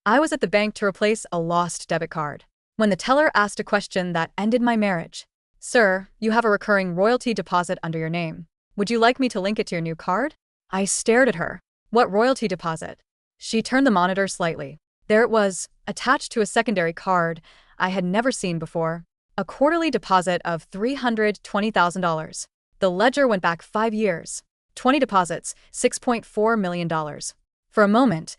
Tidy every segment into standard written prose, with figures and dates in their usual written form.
I was at the bank to replace a lost debit card when the teller asked a question that ended my marriage. "Sir, you have a recurring royalty deposit under your name. Would you like me to link it to your new card?" I stared at her. "What royalty deposit?" She turned the monitor slightly. There it was, attached to a secondary card I had never seen before. A quarterly deposit of $320,000. The ledger went back 5 years. 20 deposits, $6.4 million. For a moment,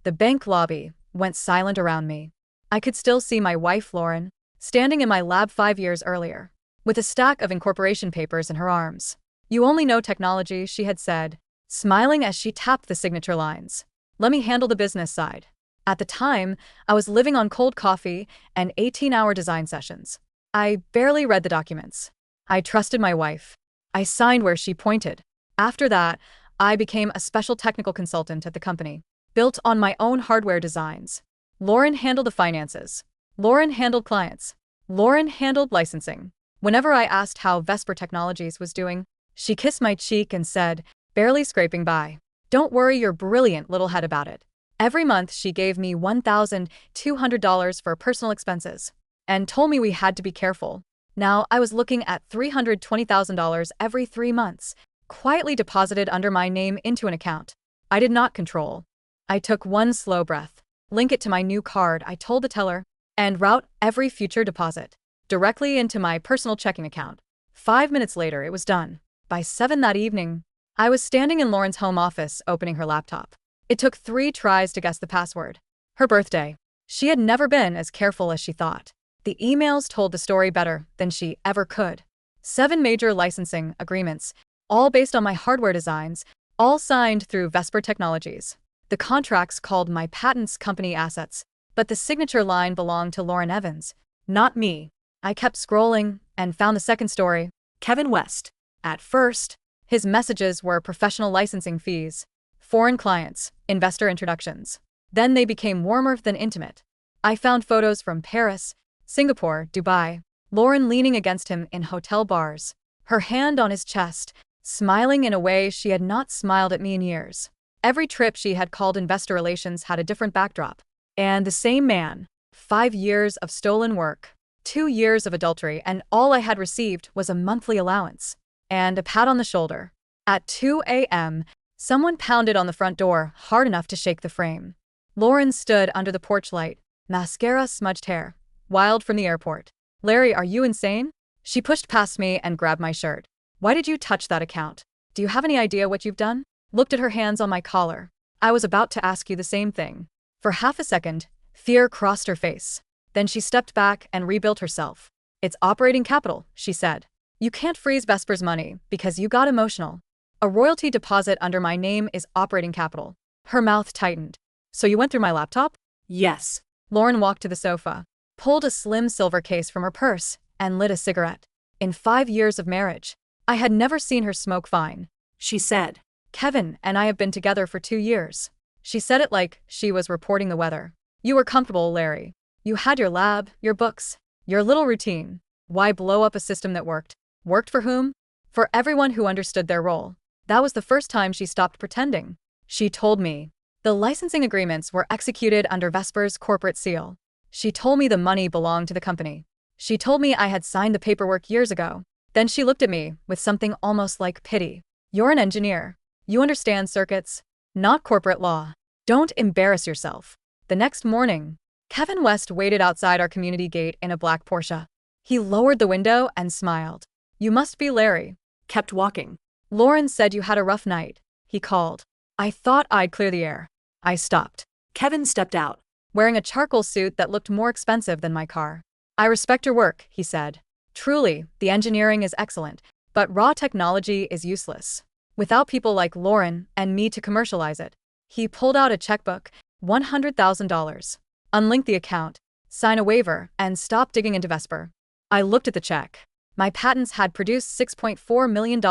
the bank lobby went silent around me. I could still see my wife, Lauren, standing in my lab 5 years earlier, with a stack of incorporation papers in her arms. "You only know technology," she had said, smiling as she tapped the signature lines. "Let me handle the business side." At the time, I was living on cold coffee and 18-hour design sessions. I barely read the documents. I trusted my wife. I signed where she pointed. After that, I became a special technical consultant at the company, built on my own hardware designs. Lauren handled the finances. Lauren handled clients. Lauren handled licensing. Whenever I asked how Vesper Technologies was doing, she kissed my cheek and said, barely scraping by, "Don't worry your brilliant little head about it." Every month she gave me $1,200 for personal expenses and told me we had to be careful. Now I was looking at $320,000 every 3 months, quietly deposited under my name into an account I did not control. I took one slow breath. "Link it to my new card," I told the teller, "and route every future deposit directly into my personal checking account." 5 minutes later, it was done. By 7 that evening, I was standing in Lauren's home office opening her laptop. It took 3 tries to guess the password. Her birthday. She had never been as careful as she thought. The emails told the story better than she ever could. 7 major licensing agreements, all based on my hardware designs, all signed through Vesper Technologies. The contracts called my patents company assets, but the signature line belonged to Lauren Evans, not me. I kept scrolling and found the second story. Kevin West. At first, his messages were professional licensing fees, foreign clients, investor introductions. Then they became warmer than intimate. I found photos from Paris, Singapore, Dubai, Lauren leaning against him in hotel bars, her hand on his chest, smiling in a way she had not smiled at me in years. Every trip she had called investor relations had a different backdrop. And the same man. 5 years of stolen work, 2 years of adultery, and all I had received was a monthly allowance and a pat on the shoulder. At 2 a.m., someone pounded on the front door hard enough to shake the frame. Lauren stood under the porch light, mascara-smudged hair, wild from the airport. "Larry, are you insane?" She pushed past me and grabbed my shirt. "Why did you touch that account? Do you have any idea what you've done?" Looked at her hands on my collar. "I was about to ask you the same thing." For half a second, fear crossed her face. Then she stepped back and rebuilt herself. "It's operating capital," she said. "You can't freeze Vesper's money because you got emotional. A royalty deposit under my name is operating capital." Her mouth tightened. "So you went through my laptop?" "Yes." Lauren walked to the sofa, pulled a slim silver case from her purse, and lit a cigarette. In 5 years of marriage, I had never seen her smoke fine. She said, "Kevin and I have been together for 2 years." She said it like she was reporting the weather. "You were comfortable, Larry. You had your lab, your books, your little routine. Why blow up a system that worked?" Worked for whom? For everyone who understood their role. That was the first time she stopped pretending. She told me. The licensing agreements were executed under Vesper's corporate seal. She told me the money belonged to the company. She told me I had signed the paperwork years ago. Then she looked at me with something almost like pity. "You're an engineer. You understand circuits, not corporate law. Don't embarrass yourself." The next morning, Kevin West waited outside our community gate in a black Porsche. He lowered the window and smiled. "You must be Larry." Kept walking. "Lauren said you had a rough night," he called. I thought I'd clear the air. I stopped. Kevin stepped out, wearing a charcoal suit that looked more expensive than my car. "I respect your work," he said. "Truly, the engineering is excellent, but raw technology is useless without people like Lauren and me to commercialize it." He pulled out a checkbook, $100,000. "Unlink the account, sign a waiver, and stop digging into Vesper." I looked at the check. My patents had produced $6.4 million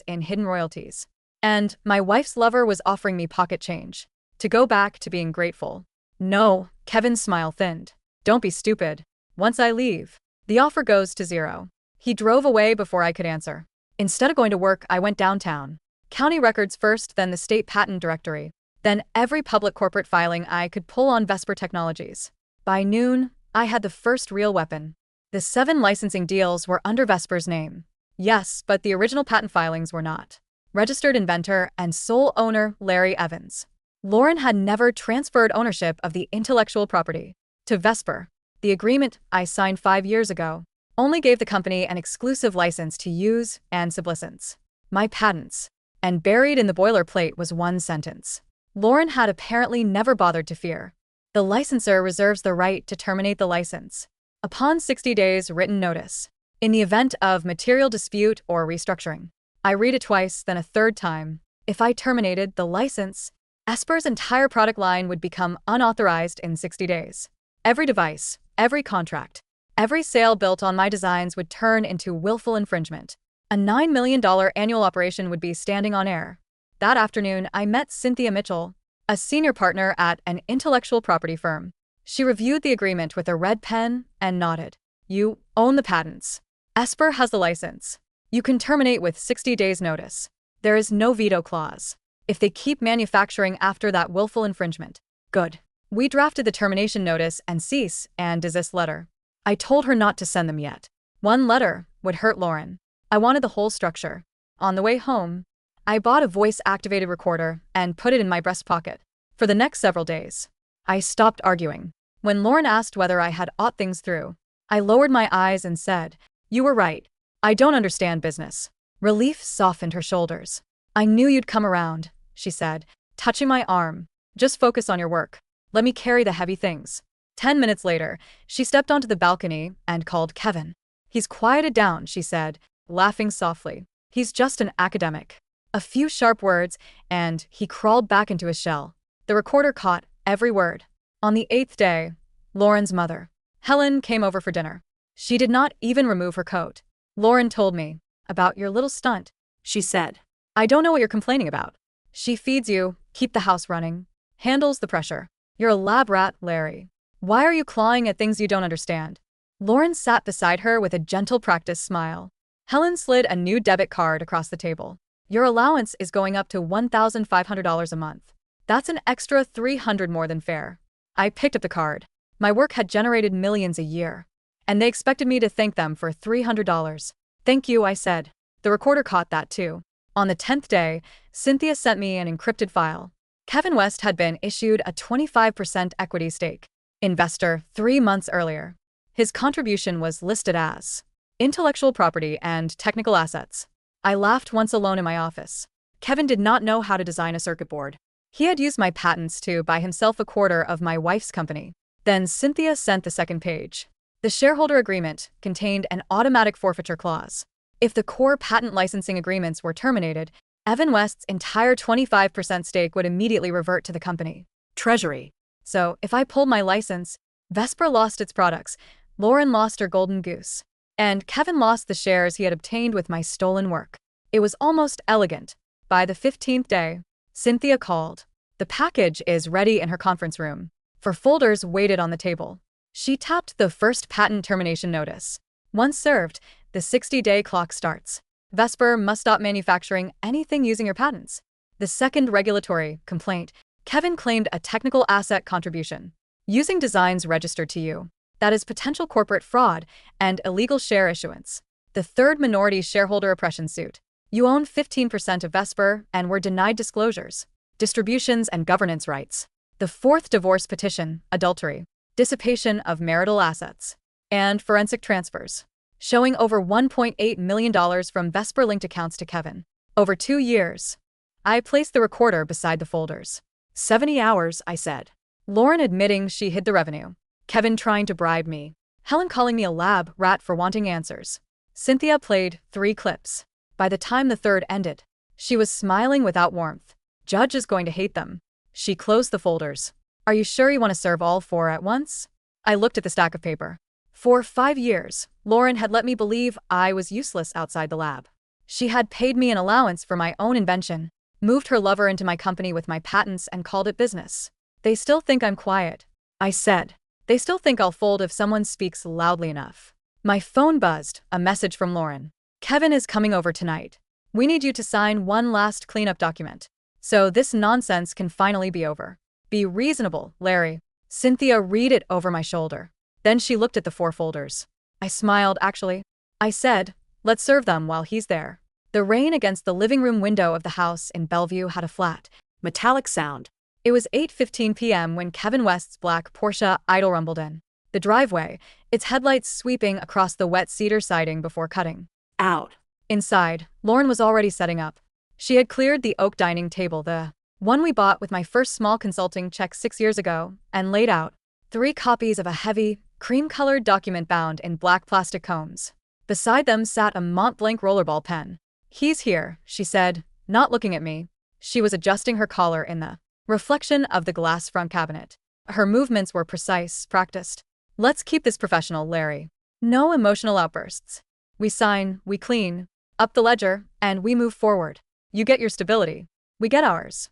in hidden royalties. And my wife's lover was offering me pocket change to go back to being grateful. "No," Kevin's smile thinned. "Don't be stupid. Once I leave, the offer goes to zero." He drove away before I could answer. Instead of going to work, I went downtown. County records first, then the state patent directory, then every public corporate filing I could pull on Vesper Technologies. By noon, I had the first real weapon. The 7 licensing deals were under Vesper's name. Yes, but the original patent filings were not. Registered inventor and sole owner Larry Evans. Lauren had never transferred ownership of the intellectual property to Vesper. The agreement I signed 5 years ago only gave the company an exclusive license to use and sublicense my patents. And buried in the boilerplate was one sentence Lauren had apparently never bothered to fear. The licensor reserves the right to terminate the license upon 60 days written notice. In the event of material dispute or restructuring. I read it twice, then a third time. If I terminated the license, Vesper's entire product line would become unauthorized in 60 days. Every device, every contract, every sale built on my designs would turn into willful infringement. A $9 million annual operation would be standing on air. That afternoon, I met Cynthia Mitchell, a senior partner at an intellectual property firm. She reviewed the agreement with a red pen and nodded. You own the patents. Vesper has the license. You can terminate with 60 days notice. There is no veto clause. If they keep manufacturing after that willful infringement. Good. We drafted the termination notice and cease and desist letter. I told her not to send them yet. One letter would hurt Lauren. I wanted the whole structure. On the way home, I bought a voice-activated recorder and put it in my breast pocket. For the next several days, I stopped arguing. When Lauren asked whether I had thought things through, I lowered my eyes and said, "You were right. I don't understand business." Relief softened her shoulders. "I knew you'd come around," she said, touching my arm. "Just focus on your work. Let me carry the heavy things." 10 minutes later, she stepped onto the balcony and called Kevin. "He's quieted down," she said, laughing softly. "He's just an academic." A few sharp words, and he crawled back into his shell. The recorder caught every word. On the 8th day, Lauren's mother, Helen, came over for dinner. She did not even remove her coat. "Lauren told me about your little stunt," she said. "I don't know what you're complaining about. She feeds you, keep the house running, handles the pressure. You're a lab rat, Larry. Why are you clawing at things you don't understand?" Lauren sat beside her with a gentle practice smile. Helen slid a new debit card across the table. "Your allowance is going up to $1,500 a month. That's an extra $300 more than fair." I picked up the card. My work had generated millions a year, and they expected me to thank them for $300. "Thank you," I said. The recorder caught that too. On the 10th day, Cynthia sent me an encrypted file. Kevin West had been issued a 25% equity stake investor 3 months earlier. His contribution was listed as intellectual property and technical assets. I laughed once alone in my office. Kevin did not know how to design a circuit board. He had used my patents to buy himself a quarter of my wife's company. Then Cynthia sent the second page. The shareholder agreement contained an automatic forfeiture clause. If the core patent licensing agreements were terminated, Evan West's entire 25% stake would immediately revert to the company treasury. So, if I pulled my license, Vesper lost its products, Lauren lost her golden goose, and Kevin lost the shares he had obtained with my stolen work. It was almost elegant. By the 15th day, Cynthia called. "The package is ready in her conference room." 4 folders waited on the table. She tapped the first patent termination notice. Once served, the 60-day clock starts. Vesper must stop manufacturing anything using your patents. The second regulatory complaint, Kevin claimed a technical asset contribution using designs registered to you. That is potential corporate fraud and illegal share issuance. The third minority shareholder oppression suit. You own 15% of Vesper and were denied disclosures, distributions, and governance rights. The fourth divorce petition, adultery, dissipation of marital assets, and forensic transfers, showing over $1.8 million from Vesper-linked accounts to Kevin. Over 2 years. I placed the recorder beside the folders. 70 hours, I said. Lauren admitting she hid the revenue. Kevin trying to bribe me. Helen calling me a lab rat for wanting answers. Cynthia played 3 clips. By the time the third ended, she was smiling without warmth. Judge is going to hate them. She closed the folders. "Are you sure you want to serve all 4 at once?" I looked at the stack of paper. For 5 years, Lauren had let me believe I was useless outside the lab. She had paid me an allowance for my own invention, moved her lover into my company with my patents, and called it business. "They still think I'm quiet," I said. "They still think I'll fold if someone speaks loudly enough." My phone buzzed, a message from Lauren. "Kevin is coming over tonight. We need you to sign one last cleanup document." So this nonsense can finally be over. Be reasonable, Larry. Cynthia read it over my shoulder. Then she looked at the 4 folders. I smiled, actually. I said, let's serve them while he's there. The rain against the living room window of the house in Bellevue had a flat, metallic sound. It was 8:15 p.m. when Kevin West's black Porsche idle rumbled in the driveway, its headlights sweeping across the wet cedar siding before cutting out. Inside, Lauren was already setting up. She had cleared the oak dining table, the one we bought with my first small consulting check 6 years ago, and laid out 3 copies of a heavy, cream-colored document bound in black plastic combs. Beside them sat a Mont-Blanc rollerball pen. He's here, she said, not looking at me. She was adjusting her collar in the reflection of the glass front cabinet. Her movements were precise, practiced. Let's keep this professional, Larry. No emotional outbursts. We sign, we clean up the ledger, and we move forward. You get your stability. We get ours.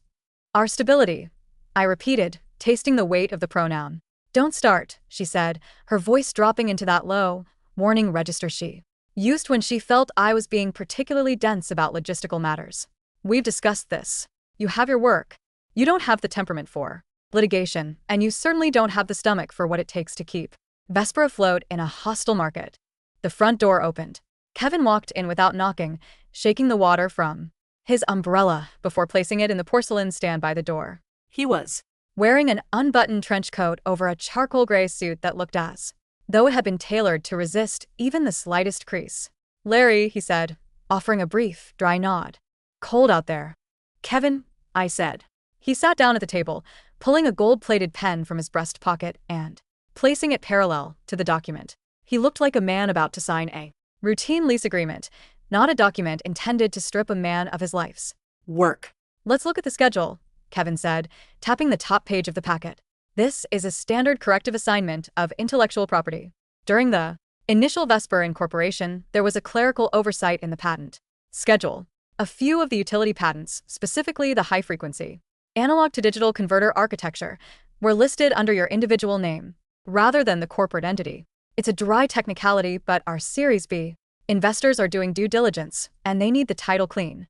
Our stability, I repeated, tasting the weight of the pronoun. Don't start, she said, her voice dropping into that low, warning register she used when she felt I was being particularly dense about logistical matters. We've discussed this. You have your work. You don't have the temperament for litigation, and you certainly don't have the stomach for what it takes to keep Vesper afloat in a hostile market. The front door opened. Kevin walked in without knocking, shaking the water from his umbrella before placing it in the porcelain stand by the door. He was wearing an unbuttoned trench coat over a charcoal gray suit that looked as though it had been tailored to resist even the slightest crease. Larry, he said, offering a brief, dry nod. Cold out there. Kevin, I said. He sat down at the table, pulling a gold-plated pen from his breast pocket and placing it parallel to the document. He looked like a man about to sign a routine lease agreement, not a document intended to strip a man of his life's work. Let's look at the schedule, Kevin said, tapping the top page of the packet. This is a standard corrective assignment of intellectual property. During the initial Vesper incorporation, there was a clerical oversight in the patent schedule. A few of the utility patents, specifically the high-frequency analog-to-digital converter architecture, were listed under your individual name, rather than the corporate entity. It's a dry technicality, but our Series B investors are doing due diligence, and they need the title clean.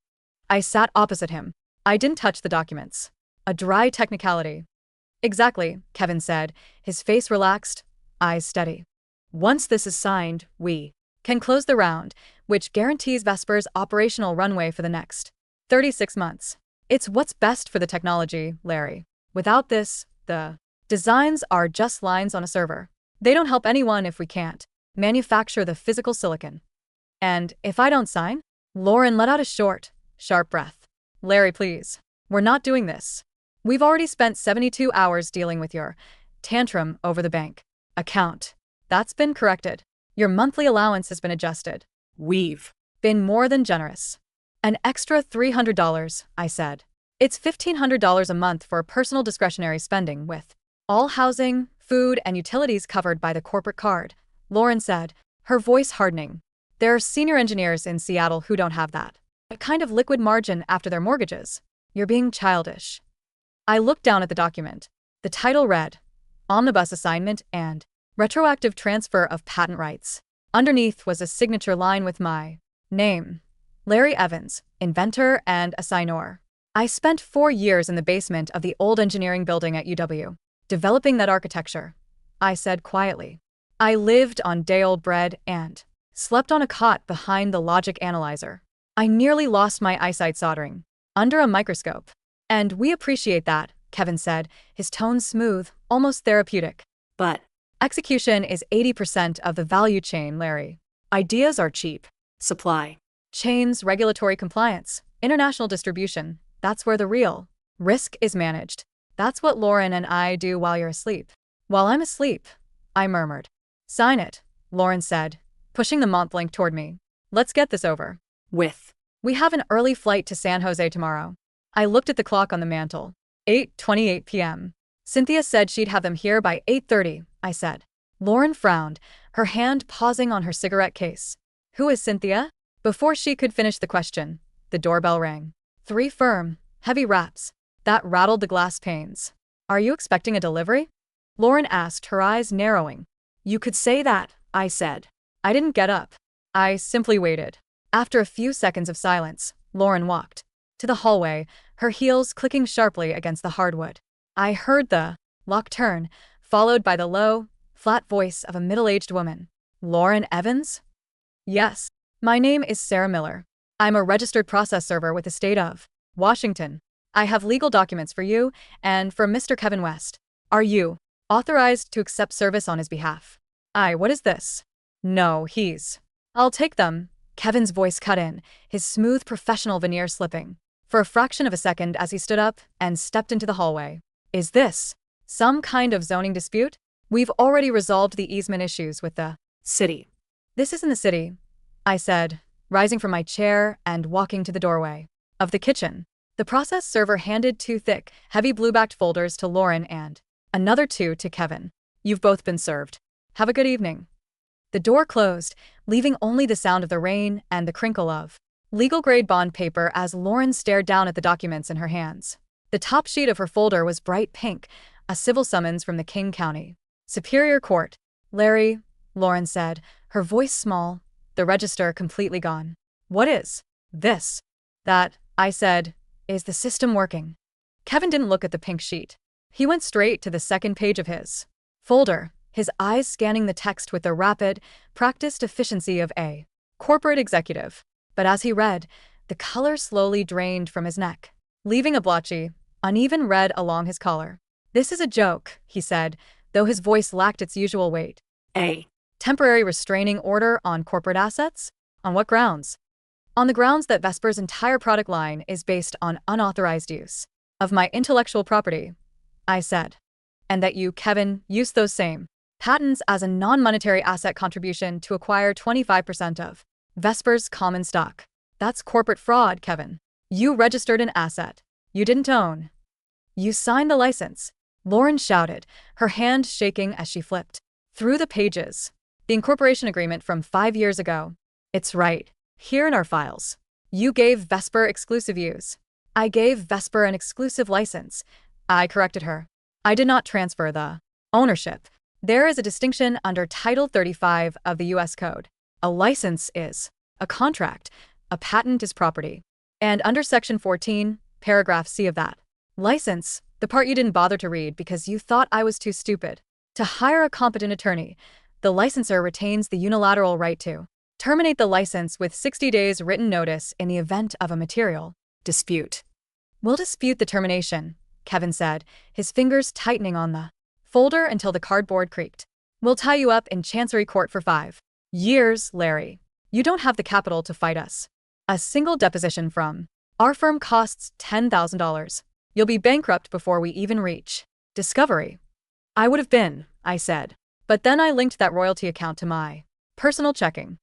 I sat opposite him. I didn't touch the documents. A dry technicality. Exactly, Kevin said, his face relaxed, eyes steady. Once this is signed, we can close the round, which guarantees Vesper's operational runway for the next 36 months. It's what's best for the technology, Larry. Without this, the designs are just lines on a server. They don't help anyone if we can't manufacture the physical silicon. And if I don't sign? Lauren let out a short, sharp breath. Larry, please. We're not doing this. We've already spent 72 hours dealing with your tantrum over the bank account. That's been corrected. Your monthly allowance has been adjusted. We've been more than generous. An extra $300, I said. It's $1,500 a month for personal discretionary spending with all housing, food, and utilities covered by the corporate card, Lauren said, her voice hardening. There are senior engineers in Seattle who don't have that. A kind of liquid margin after their mortgages. You're being childish. I looked down at the document. The title read, Omnibus Assignment and Retroactive Transfer of Patent Rights. Underneath was a signature line with my name. Larry Evans, inventor and assignor. I spent 4 years in the basement of the old engineering building at UW, developing that architecture, I said quietly. I lived on day-old bread and slept on a cot behind the logic analyzer. I nearly lost my eyesight soldering under a microscope. And we appreciate that, Kevin said, his tone smooth, almost therapeutic. But execution is 80% of the value chain, Larry. Ideas are cheap. Supply chains, regulatory compliance, international distribution, that's where the real risk is managed. That's what Lauren and I do while you're asleep. While I'm asleep, I murmured. Sign it, Lauren said, pushing the Mont-Blanc toward me. Let's get this over with. We have an early flight to San Jose tomorrow. I looked at the clock on the mantle. 8:28 p.m. Cynthia said she'd have them here by 8:30, I said. Lauren frowned, her hand pausing on her cigarette case. Who is Cynthia? Before she could finish the question, the doorbell rang. 3 firm, heavy raps. That rattled the glass panes. Are you expecting a delivery? Lauren asked, her eyes narrowing. You could say that, I said. I didn't get up. I simply waited. After a few seconds of silence, Lauren walked to the hallway, her heels clicking sharply against the hardwood. I heard the lock turn, followed by the low, flat voice of a middle-aged woman. Lauren Evans? Yes. My name is Sarah Miller. I'm a registered process server with the state of Washington. I have legal documents for you and for Mr. Kevin West. Are you authorized to accept service on his behalf? What is this? No, he's. I'll take them. Kevin's voice cut in, his smooth professional veneer slipping. For a fraction of a second as he stood up and stepped into the hallway. Is this some kind of zoning dispute? We've already resolved the easement issues with the city. This isn't the city, I said, rising from my chair and walking to the doorway of the kitchen. The process server handed 2 thick, heavy blue-backed folders to Lauren and another 2 to Kevin. You've both been served. Have a good evening. The door closed, leaving only the sound of the rain and the crinkle of legal-grade bond paper as Lauren stared down at the documents in her hands. The top sheet of her folder was bright pink, a civil summons from the King County Superior Court. Larry, Lauren said, her voice small, the register completely gone. What is this? That, I said, is the system working? Kevin didn't look at the pink sheet. He went straight to the second page of his folder, his eyes scanning the text with the rapid, practiced efficiency of a corporate executive. But as he read, the color slowly drained from his neck, leaving a blotchy, uneven red along his collar. This is a joke, he said, though his voice lacked its usual weight. A temporary restraining order on corporate assets? On what grounds? On the grounds that Vesper's entire product line is based on unauthorized use of my intellectual property, I said. And that you, Kevin, used those same patents as a non-monetary asset contribution to acquire 25% of Vesper's common stock. That's corporate fraud, Kevin. You registered an asset you didn't own. You signed the license, Lauren shouted, her hand shaking as she flipped through the pages. The incorporation agreement from 5 years ago. It's right here in our files. You gave Vesper exclusive use. I gave Vesper an exclusive license. I corrected her. I did not transfer the ownership. There is a distinction under Title 35 of the U.S. Code. A license is a contract. A patent is property. And under Section 14, Paragraph C of that license, the part you didn't bother to read because you thought I was too stupid to hire a competent attorney, the licensor retains the unilateral right to terminate the license with 60 days written notice in the event of a material dispute. We'll dispute the termination, Kevin said, his fingers tightening on the folder until the cardboard creaked. We'll tie you up in Chancery Court for 5 years, Larry. You don't have the capital to fight us. A single deposition from our firm costs $10,000. You'll be bankrupt before we even reach discovery. I would have been, I said. But then I linked that royalty account to my personal checking.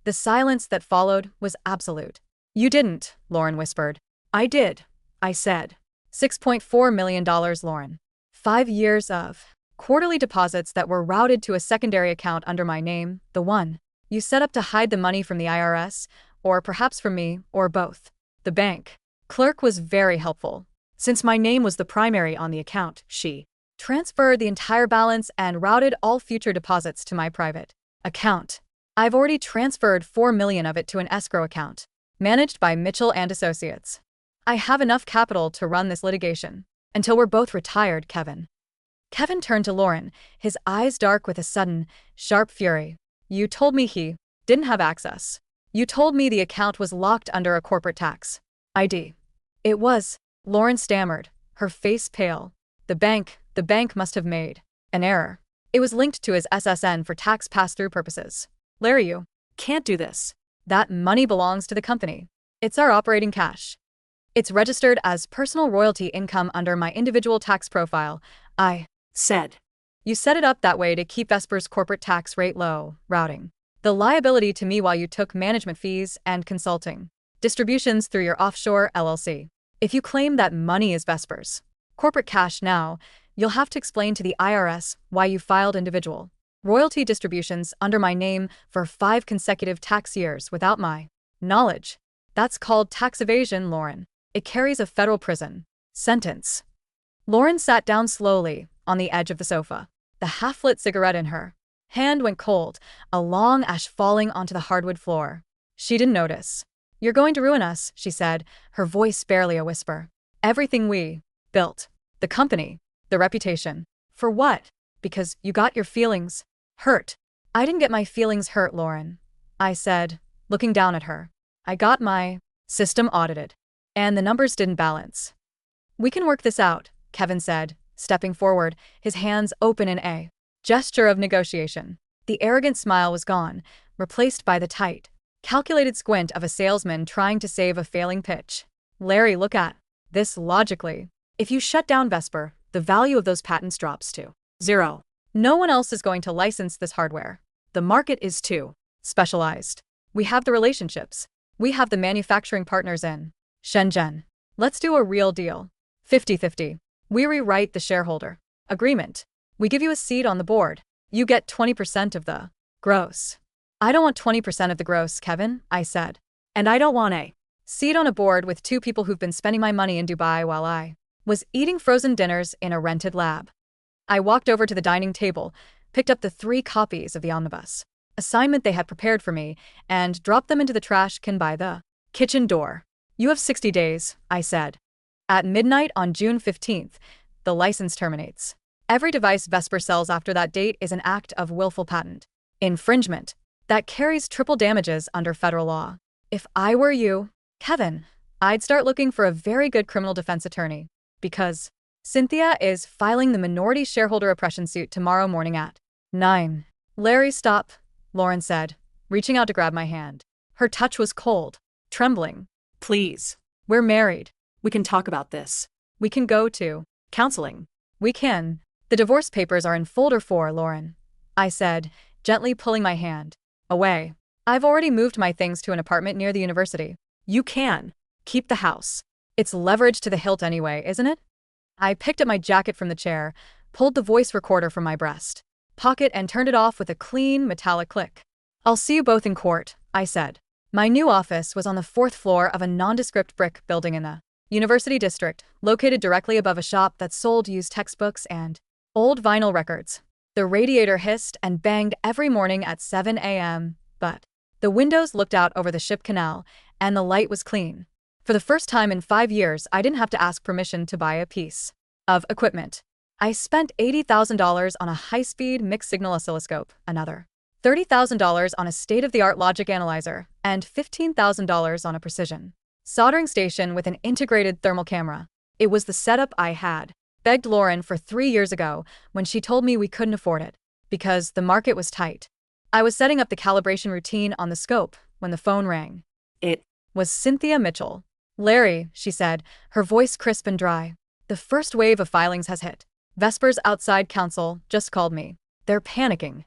The silence that followed was absolute. You didn't, Lauren whispered. I did, I said. $6.4 million, Lauren. 5 years of quarterly deposits that were routed to a secondary account under my name, the one you set up to hide the money from the IRS, or perhaps from me, or both. The bank clerk was very helpful. Since my name was the primary on the account, she transferred the entire balance and routed all future deposits to my private account. I've already transferred $4 million of it to an escrow account, managed by Mitchell and Associates. I have enough capital to run this litigation until we're both retired, Kevin. Kevin turned to Lauren, his eyes dark with a sudden, sharp fury. You told me he didn't have access. You told me the account was locked under a corporate tax ID. It was, Lauren stammered, her face pale. The bank must have made an error. It was linked to his SSN for tax pass-through purposes. Larry, you can't do this. That money belongs to the company. It's our operating cash. It's registered as personal royalty income under my individual tax profile, I said. You set it up that way to keep Vesper's corporate tax rate low, routing the liability to me while you took management fees and consulting distributions through your offshore LLC. If you claim that money is Vesper's corporate cash now, you'll have to explain to the IRS why you filed individual royalty distributions under my name for 5 consecutive tax years without my knowledge. That's called tax evasion, Lauren. It carries a federal prison sentence. Lauren sat down slowly on the edge of the sofa. The half-lit cigarette in her hand went cold, a long ash falling onto the hardwood floor. She didn't notice You're going to ruin us, she said, her voice barely a whisper. Everything we built. The company. The reputation. For what? Because you got your feelings hurt. I didn't get my feelings hurt, Lauren, I said, looking down at her. I got my system audited. And the numbers didn't balance. We can work this out, Kevin said, stepping forward, his hands open in a gesture of negotiation. The arrogant smile was gone, replaced by the tight, calculated squint of a salesman trying to save a failing pitch. Larry, look at this logically. If you shut down Vesper, the value of those patents drops to zero. No one else is going to license this hardware. The market is too specialized. We have the relationships. We have the manufacturing partners in Shenzhen. Let's do a real deal. 50-50. We rewrite the shareholder agreement. We give you a seat on the board. You get 20% of the gross. I don't want 20% of the gross, Kevin, I said. And I don't want a seat on a board with two people who've been spending my money in Dubai while I was eating frozen dinners in a rented lab. I walked over to the dining table, picked up the 3 copies of the omnibus assignment they had prepared for me, and dropped them into the trash can by the kitchen door. You have 60 days, I said. At midnight on June 15th, the license terminates. Every device Vesper sells after that date is an act of willful patent infringement that carries triple damages under federal law. If I were you, Kevin, I'd start looking for a very good criminal defense attorney, because Cynthia is filing the minority shareholder oppression suit tomorrow morning at 9. Larry, stop, Lauren said, reaching out to grab my hand. Her touch was cold, trembling. Please. We're married. We can talk about this. We can go to counseling. We can. The divorce papers are in folder 4, Lauren, I said, gently pulling my hand away. I've already moved my things to an apartment near the university. You can keep the house. It's leveraged to the hilt anyway, isn't it? I picked up my jacket from the chair, pulled the voice recorder from my breast pocket and turned it off with a clean, metallic click. I'll see you both in court, I said. My new office was on the 4th floor of a nondescript brick building in the University District, located directly above a shop that sold used textbooks and old vinyl records. The radiator hissed and banged every morning at 7 a.m., but the windows looked out over the ship canal, and the light was clean. For the first time in 5 years, I didn't have to ask permission to buy a piece of equipment. I spent $80,000 on a high-speed mixed-signal oscilloscope, another $30,000 on a state-of-the-art logic analyzer, and $15,000 on a precision soldering station with an integrated thermal camera. It was the setup I had begged Lauren for 3 years ago when she told me we couldn't afford it, because the market was tight. I was setting up the calibration routine on the scope when the phone rang. It was Cynthia Mitchell. Larry, she said, her voice crisp and dry. The first wave of filings has hit. Vesper's outside counsel just called me. They're panicking.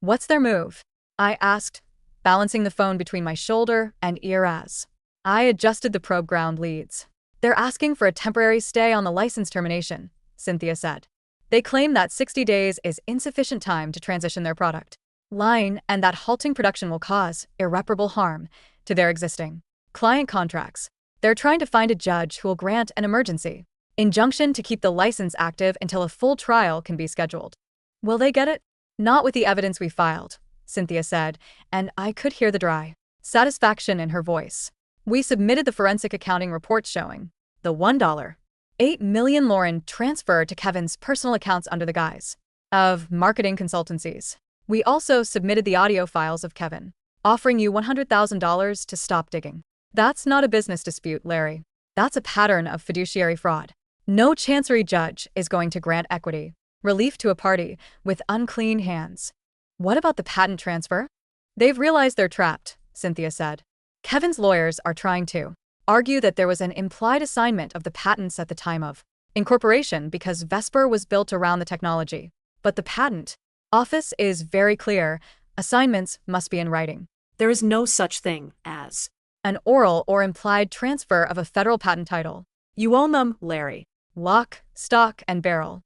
What's their move? I asked, balancing the phone between my shoulder and ear as I adjusted the probe ground leads. They're asking for a temporary stay on the license termination, Cynthia said. They claim that 60 days is insufficient time to transition their product line and that halting production will cause irreparable harm to their existing client contracts. They're trying to find a judge who will grant an emergency injunction to keep the license active until a full trial can be scheduled. Will they get it? Not with the evidence we filed, Cynthia said, and I could hear the dry satisfaction in her voice. We submitted the forensic accounting report showing the $1.8 million Lauren transferred to Kevin's personal accounts under the guise of marketing consultancies. We also submitted the audio files of Kevin offering you $100,000 to stop digging. That's not a business dispute, Larry. That's a pattern of fiduciary fraud. No chancery judge is going to grant equity relief to a party with unclean hands. What about the patent transfer? They've realized they're trapped, Cynthia said. Kevin's lawyers are trying to argue that there was an implied assignment of the patents at the time of incorporation because Vesper was built around the technology. But the patent office is very clear. Assignments must be in writing. There is no such thing as an oral or implied transfer of a federal patent title. You own them, Larry. Lock, stock, and barrel.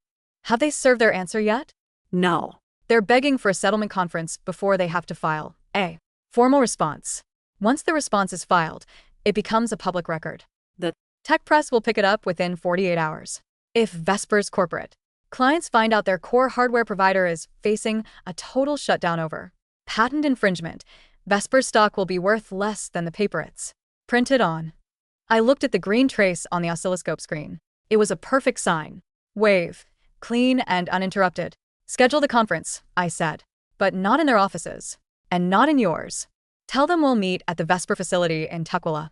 Have they served their answer yet? No. They're begging for a settlement conference before they have to file a formal response. Once the response is filed, it becomes a public record. The tech press will pick it up within 48 hours. If Vesper's corporate clients find out their core hardware provider is facing a total shutdown over patent infringement, Vesper's stock will be worth less than the paper it's Printed on. I looked at the green trace on the oscilloscope screen. It was a perfect sign. Wave. Clean and uninterrupted. Schedule the conference, I said. But not in their offices. And not in yours. Tell them we'll meet at the Vesper facility in Tukwila.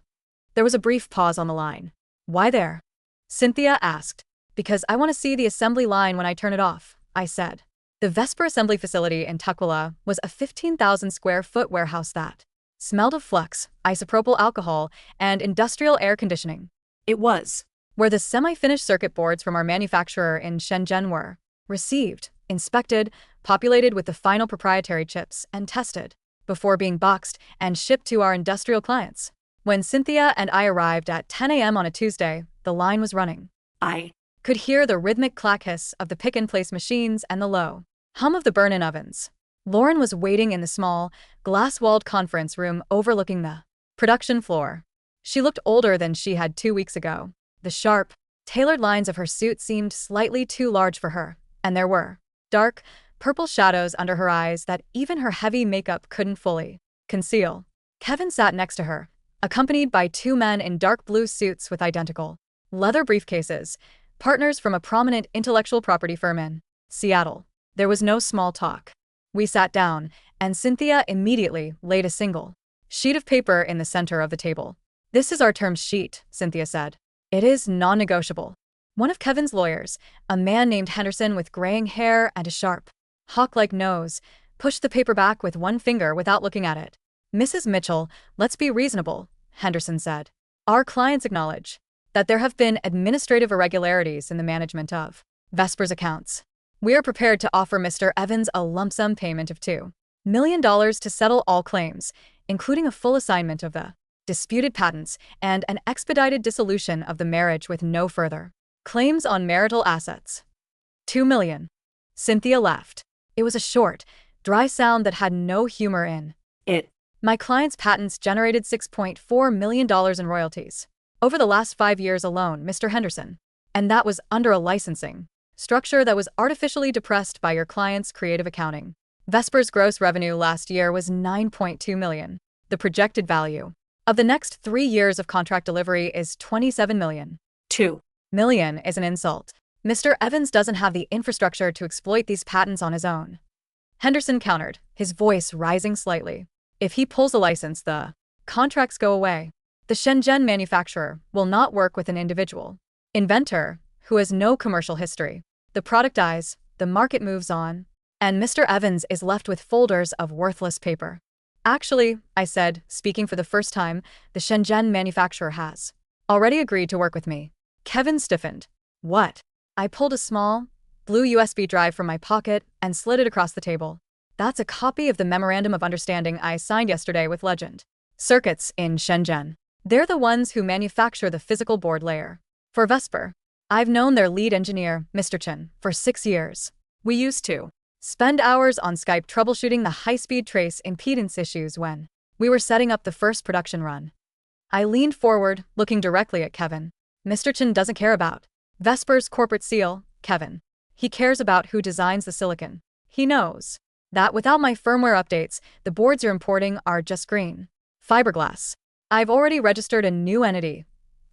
There was a brief pause on the line. Why there? Cynthia asked. Because I want to see the assembly line when I turn it off, I said. The Vesper assembly facility in Tukwila was a 15,000 square foot warehouse that smelled of flux, isopropyl alcohol, and industrial air conditioning. It was where the semi-finished circuit boards from our manufacturer in Shenzhen were received, inspected, populated with the final proprietary chips, and tested before being boxed and shipped to our industrial clients. When Cynthia and I arrived at 10 a.m. on a Tuesday, the line was running. I could hear the rhythmic clack hiss of the pick-and-place machines and the low hum of the burn-in ovens. Lauren was waiting in the small, glass-walled conference room overlooking the production floor. She looked older than she had 2 weeks ago. The sharp, tailored lines of her suit seemed slightly too large for her, and there were dark, purple shadows under her eyes that even her heavy makeup couldn't fully conceal. Kevin sat next to her, accompanied by 2 men in dark blue suits with identical leather briefcases, partners from a prominent intellectual property firm in Seattle. There was no small talk. We sat down, and Cynthia immediately laid a single sheet of paper in the center of the table. This is our terms sheet, Cynthia said. It is non-negotiable. One of Kevin's lawyers, a man named Henderson with graying hair and a sharp, hawk-like nose, pushed the paper back with one finger without looking at it. Mrs. Mitchell, let's be reasonable, Henderson said. Our clients acknowledge that there have been administrative irregularities in the management of Vesper's accounts. We are prepared to offer Mr. Evans a lump sum payment of $2 million to settle all claims, including a full assignment of the disputed patents and an expedited dissolution of the marriage with no further claims on marital assets. $2 million. Cynthia laughed. It was a short, dry sound that had no humor in it. My client's patents generated $6.4 million in royalties over the last 5 years alone, Mr. Henderson. And that was under a licensing structure that was artificially depressed by your client's creative accounting. Vesper's gross revenue last year was $9.2 million. The projected value of the next 3 years of contract delivery is $27 million. $2 million is an insult. Mr. Evans doesn't have the infrastructure to exploit these patents on his own. Henderson countered, his voice rising slightly. If he pulls a license, the contracts go away. The Shenzhen manufacturer will not work with an individual inventor who has no commercial history. The product dies, the market moves on, and Mr. Evans is left with folders of worthless paper. Actually, I said, speaking for the first time, the Shenzhen manufacturer has already agreed to work with me. Kevin stiffened. What? I pulled a small, blue USB drive from my pocket and slid it across the table. That's a copy of the Memorandum of Understanding I signed yesterday with Legend Circuits in Shenzhen. They're the ones who manufacture the physical board layer for Vesper. I've known their lead engineer, Mr. Chen, for 6 years. We used to spend hours on Skype troubleshooting the high-speed trace impedance issues when we were setting up the first production run. I leaned forward, looking directly at Kevin. Mr. Chen doesn't care about Vesper's corporate seal, Kevin. He cares about who designs the silicon. He knows that without my firmware updates, the boards you're importing are just green fiberglass. I've already registered a new entity,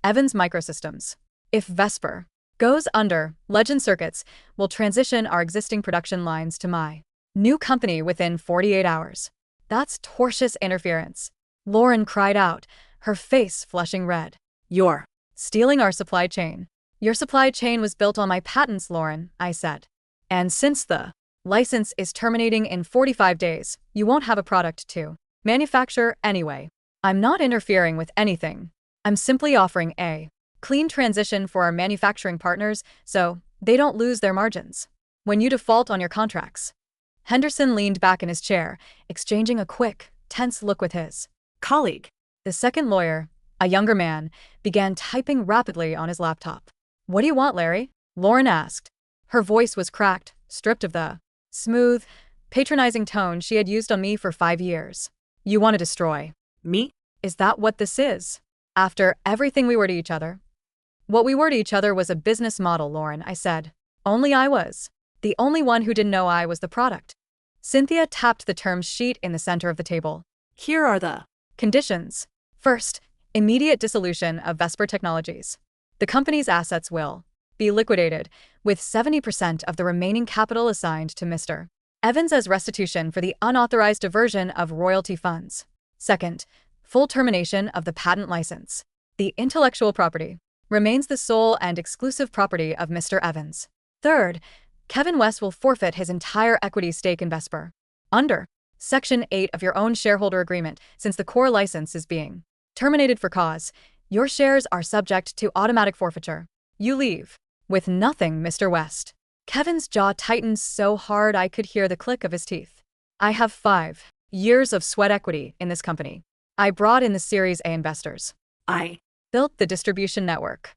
Evans Microsystems. If Vesper goes under, Legend Circuits will transition our existing production lines to my new company within 48 hours. That's tortious interference. Lauren cried out, her face flushing red. You're stealing our supply chain. Your supply chain was built on my patents, Lauren, I said. And since the license is terminating in 45 days, you won't have a product to manufacture anyway. I'm not interfering with anything. I'm simply offering a clean transition for our manufacturing partners so they don't lose their margins when you default on your contracts. Henderson leaned back in his chair, exchanging a quick, tense look with his colleague. The second lawyer, a younger man, began typing rapidly on his laptop. What do you want, Larry? Lauren asked. Her voice was cracked, stripped of the smooth, patronizing tone she had used on me for 5 years. You want to destroy me? Is that what this is? After everything we were to each other? What we were to each other was a business model, Lauren, I said. Only I was the only one who didn't know I was the product. Cynthia tapped the terms sheet in the center of the table. Here are the conditions. First, Immediate dissolution of Vesper Technologies. The company's assets will be liquidated, with 70% of the remaining capital assigned to Mr. Evans as restitution for the unauthorized diversion of royalty funds. Second, full termination of the patent license. The intellectual property remains the sole and exclusive property of Mr. Evans. Third, Kevin West will forfeit his entire equity stake in Vesper under Section 8 of your own shareholder agreement. Since the core license is being terminated for cause, your shares are subject to automatic forfeiture. You leave with nothing, Mr. West. Kevin's jaw tightened so hard I could hear the click of his teeth. I have 5 years of sweat equity in this company. I brought in the Series A investors. I built the distribution network.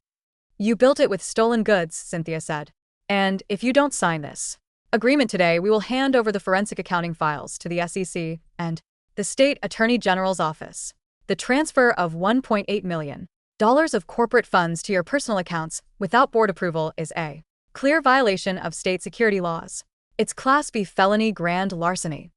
You built it with stolen goods, Cynthia said. And if you don't sign this agreement today, we will hand over the forensic accounting files to the SEC and the State Attorney General's office. The transfer of $1.8 million of corporate funds to your personal accounts without board approval is a clear violation of state security laws. It's Class B felony grand larceny.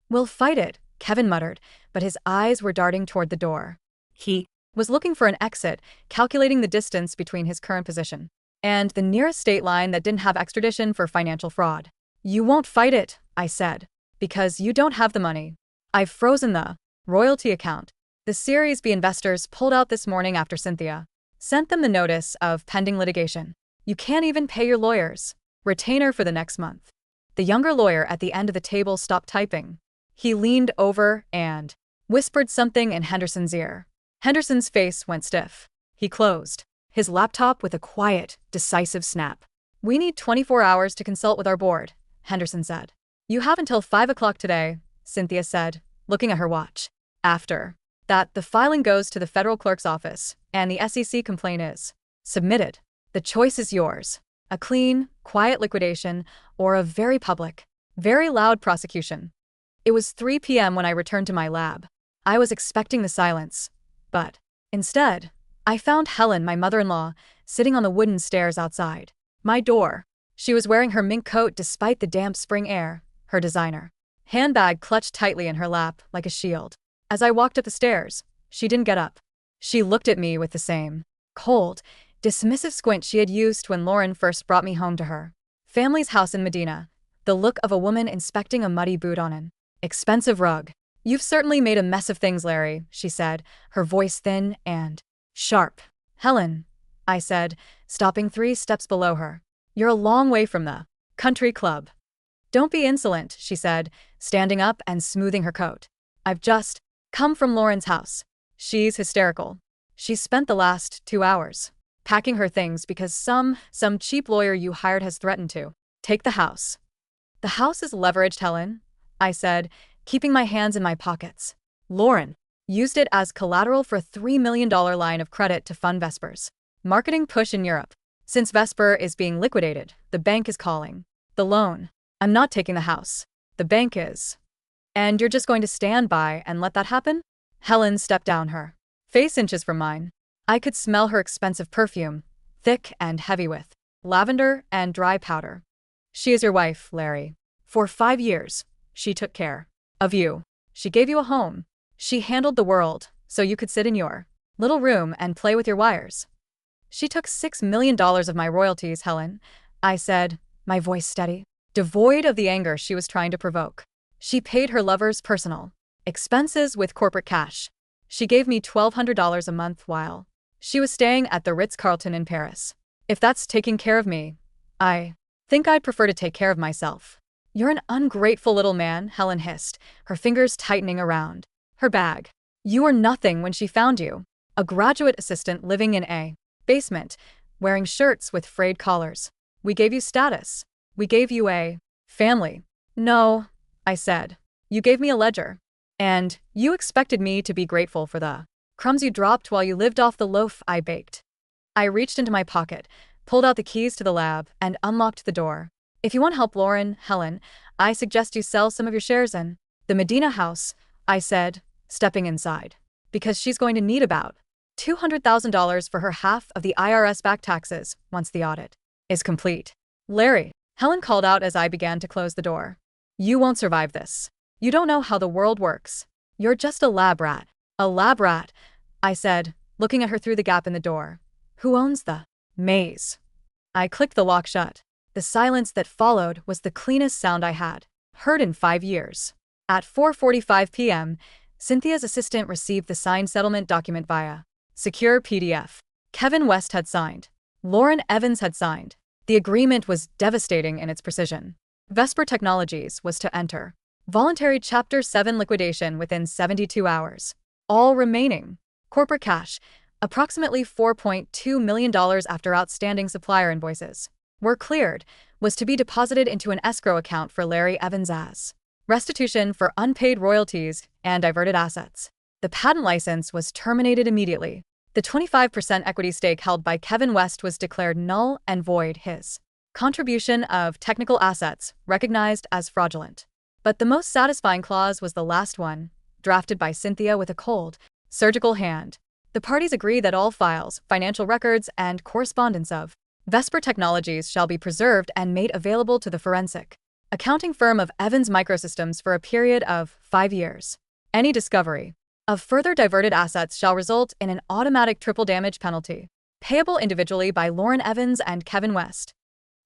We'll fight it, Kevin muttered, but his eyes were darting toward the door. He was looking for an exit, calculating the distance between his current position and the nearest state line that didn't have extradition for financial fraud. You won't fight it, I said, because you don't have the money. I've frozen the royalty account. The Series B investors pulled out this morning after Cynthia sent them the notice of pending litigation. You can't even pay your lawyers' retainer for the next month. The younger lawyer at the end of the table stopped typing. He leaned over and whispered something in Henderson's ear. Henderson's face went stiff. He closed his laptop with a quiet, decisive snap. We need 24 hours to consult with our board, Henderson said. You have until 5 o'clock today, Cynthia said, looking at her watch. After that, the filing goes to the federal clerk's office, and the SEC complaint is submitted. The choice is yours. A clean, quiet liquidation, or a very public, very loud prosecution. It was 3 p.m. when I returned to my lab. I was expecting the silence, but instead, I found Helen, my mother-in-law, sitting on the wooden stairs outside my door. She was wearing her mink coat despite the damp spring air, her designer handbag clutched tightly in her lap like a shield. As I walked up the stairs, she didn't get up. She looked at me with the same cold, dismissive squint she had used when Lauren first brought me home to her family's house in Medina, the look of a woman inspecting a muddy boot on an expensive rug. You've certainly made a mess of things, Larry, she said, her voice thin and sharp. Helen, I said, stopping 3 steps below her. You're a long way from the country club. Don't be insolent, she said, standing up and smoothing her coat. I've just come from Lauren's house. She's hysterical. She spent the last 2 hours packing her things because some cheap lawyer you hired has threatened to take the house. The house is leveraged, Helen, I said, keeping my hands in my pockets. Lauren used it as collateral for a $3 million line of credit to fund Vesper's marketing push in Europe. Since Vesper is being liquidated, the bank is calling the loan. I'm not taking the house. The bank is. And you're just going to stand by and let that happen? Helen stepped down, her face inches from mine. I could smell her expensive perfume, thick and heavy with lavender and dry powder. She is your wife, Larry. For 5 years, she took care of you. She gave you a home. She handled the world, so you could sit in your little room and play with your wires. She took $6 million of my royalties, Helen, I said, my voice steady, devoid of the anger she was trying to provoke. She paid her lover's personal expenses with corporate cash. She gave me $1,200 a month while she was staying at the Ritz-Carlton in Paris. If that's taking care of me, I think I'd prefer to take care of myself. You're an ungrateful little man, Helen hissed, her fingers tightening around her bag. You were nothing when she found you, a graduate assistant living in a basement, wearing shirts with frayed collars. We gave you status. We gave you a family. No, I said. You gave me a ledger. And you expected me to be grateful for the crumbs you dropped while you lived off the loaf I baked. I reached into my pocket, pulled out the keys to the lab, and unlocked the door. If you want to help Lauren, Helen, I suggest you sell some of your shares in the Medina house, I said, stepping inside. Because she's going to need about $200,000 for her half of the IRS back taxes once the audit is complete. Larry, Helen called out as I began to close the door. You won't survive this. You don't know how the world works. You're just a lab rat. A lab rat, I said, looking at her through the gap in the door. Who owns the maze? I clicked the lock shut. The silence that followed was the cleanest sound I had heard in 5 years. At 4:45 p.m., Cynthia's assistant received the signed settlement document via secure PDF. Kevin West had signed. Lauren Evans had signed. The agreement was devastating in its precision. Vesper Technologies was to enter voluntary Chapter 7 liquidation within 72 hours. All remaining corporate cash, approximately $4.2 million after outstanding supplier invoices, were cleared, was to be deposited into an escrow account for Larry Evans as restitution for unpaid royalties and diverted assets. The patent license was terminated immediately. The 25% equity stake held by Kevin West was declared null and void. His contribution of technical assets recognized as fraudulent. But the most satisfying clause was the last one, drafted by Cynthia with a cold, surgical hand. The parties agree that all files, financial records, and correspondence of Vesper Technologies shall be preserved and made available to the forensic accounting firm of Evans Microsystems for a period of 5 years. Any discovery of further diverted assets shall result in an automatic triple damage penalty, payable individually by Lauren Evans and Kevin West.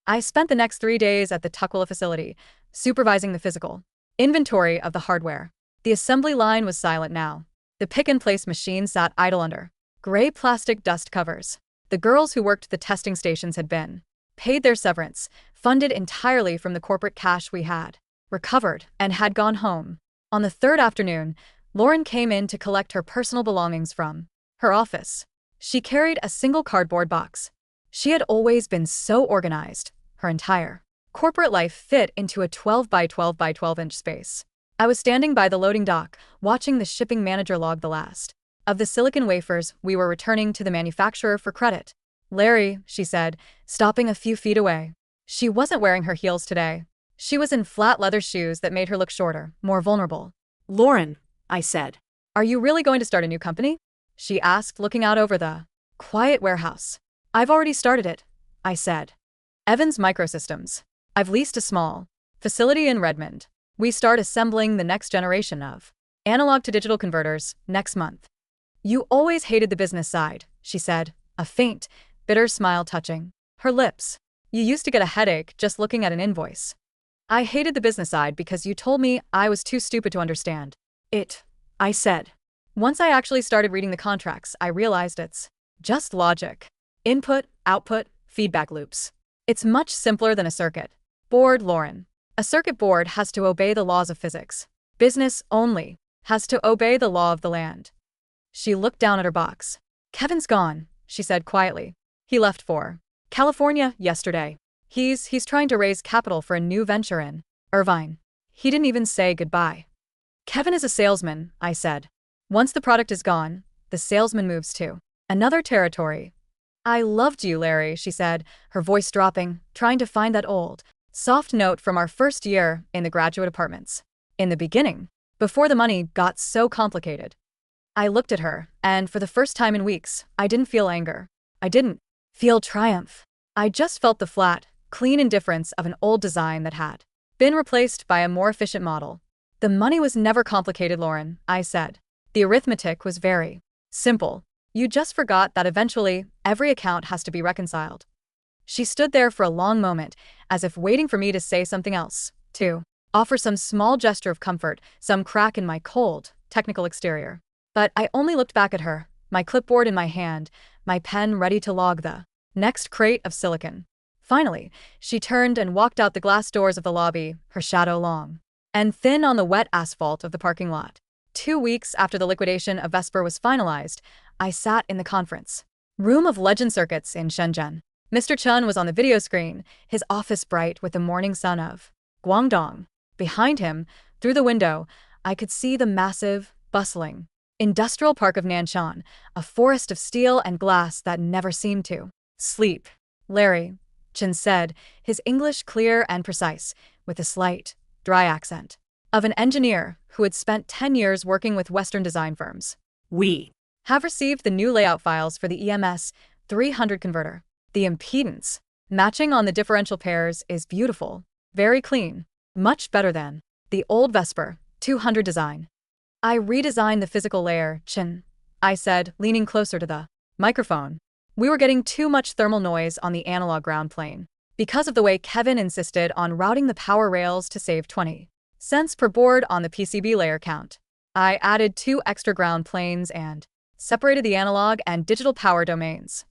I spent the next 3 days at the Tukwila facility, supervising the physical inventory of the hardware. The assembly line was silent now. The pick-and-place machine sat idle under gray plastic dust covers. The girls who worked the testing stations had been paid their severance, funded entirely from the corporate cash we had recovered, and had gone home. On the third afternoon, Lauren came in to collect her personal belongings from her office. She carried a single cardboard box. She had always been so organized. Her entire corporate life fit into a 12 by 12 by 12-inch space. I was standing by the loading dock, watching the shipping manager log the last of the silicon wafers we were returning to the manufacturer for credit. Larry, she said, stopping a few feet away. She wasn't wearing her heels today. She was in flat leather shoes that made her look shorter, more vulnerable. Lauren, I said. Are you really going to start a new company? She asked, looking out over the quiet warehouse. I've already started it, I said. Evans Microsystems. I've leased a small facility in Redmond. We start assembling the next generation of analog to digital converters next month. You always hated the business side, she said, a faint, bitter smile touching her lips. You used to get a headache just looking at an invoice. I hated the business side because you told me I was too stupid to understand it, I said. Once I actually started reading the contracts, I realized it's just logic. Input, output, feedback loops. It's much simpler than a circuit board, Lauren. A circuit board has to obey the laws of physics. Business only has to obey the law of the land. She looked down at her box. Kevin's gone, she said quietly. He left for California yesterday. He's trying to raise capital for a new venture in Irvine. He didn't even say goodbye. Kevin is a salesman, I said. Once the product is gone, the salesman moves to another territory. I loved you, Larry, she said, her voice dropping, trying to find that old, soft note from our first year in the graduate apartments. In the beginning, before the money got so complicated. I looked at her, and for the first time in weeks, I didn't feel anger. I didn't feel triumph. I just felt the flat, clean indifference of an old design that had been replaced by a more efficient model. The money was never complicated, Lauren, I said. The arithmetic was very simple. You just forgot that eventually, every account has to be reconciled. She stood there for a long moment, as if waiting for me to say something else, to offer some small gesture of comfort, some crack in my cold, technical exterior. But I only looked back at her, my clipboard in my hand, my pen ready to log the next crate of silicon. Finally, she turned and walked out the glass doors of the lobby, her shadow long and thin on the wet asphalt of the parking lot. 2 weeks after the liquidation of Vesper was finalized, I sat in the conference room of Legend Circuits in Shenzhen. Mr. Chun was on the video screen, his office bright with the morning sun of Guangdong. Behind him, through the window, I could see the massive, bustling industrial park of Nanshan, a forest of steel and glass that never seemed to sleep. Larry, Chin said, his English clear and precise, with a slight, dry accent of an engineer who had spent 10 years working with Western design firms. We have received the new layout files for the EMS 300 converter. The impedance matching on the differential pairs is beautiful, very clean, much better than the old Vesper 200 design. I redesigned the physical layer, Chin I said, leaning closer to the microphone. We were getting too much thermal noise on the analog ground plane. Because of the way Kevin insisted on routing the power rails to save 20 cents per board on the PCB layer count, I added 2 extra ground planes and separated the analog and digital power domains.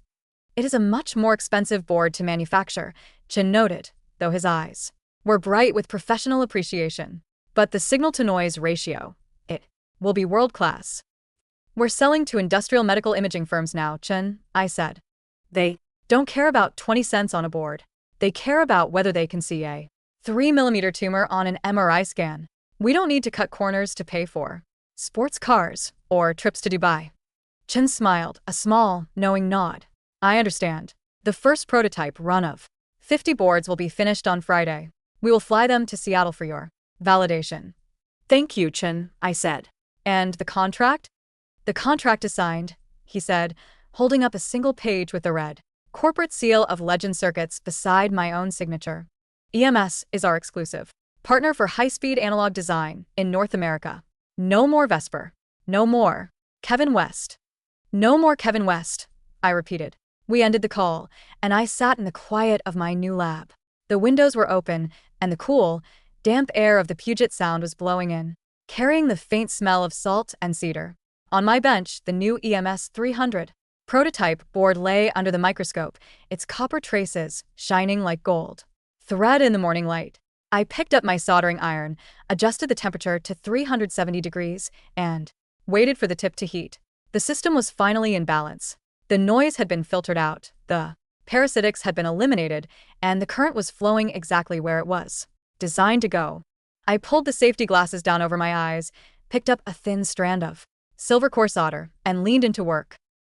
It is a much more expensive board to manufacture, Chin noted, though his eyes were bright with professional appreciation. But the signal-to-noise ratio, it will be world-class. We're selling to industrial medical imaging firms now, Chin, I said. They don't care about 20 cents on a board. They care about whether they can see a 3mm tumor on an MRI scan. We don't need to cut corners to pay for sports cars or trips to Dubai. Chin smiled, a small, knowing nod. I understand. The first prototype run of 50 boards will be finished on Friday. We will fly them to Seattle for your validation. Thank you, Chin, I said. And the contract? The contract is signed, he said, holding up a single page with the red corporate seal of Legend Circuits beside my own signature. EMS is our exclusive partner for high-speed analog design in North America. No more Vesper. No more Kevin West. No more Kevin West, I repeated. We ended the call, and I sat in the quiet of my new lab. The windows were open, and the cool, damp air of the Puget Sound was blowing in, carrying the faint smell of salt and cedar. On my bench, the new EMS 300 prototype board lay under the microscope, its copper traces shining like gold thread in the morning light. I picked up my soldering iron, adjusted the temperature to 370 degrees, and waited for the tip to heat. The system was finally in balance. The noise had been filtered out, the parasitics had been eliminated, and the current was flowing exactly where it was designed to go. I pulled the safety glasses down over my eyes, picked up a thin strand of silver core solder, and leaned into work.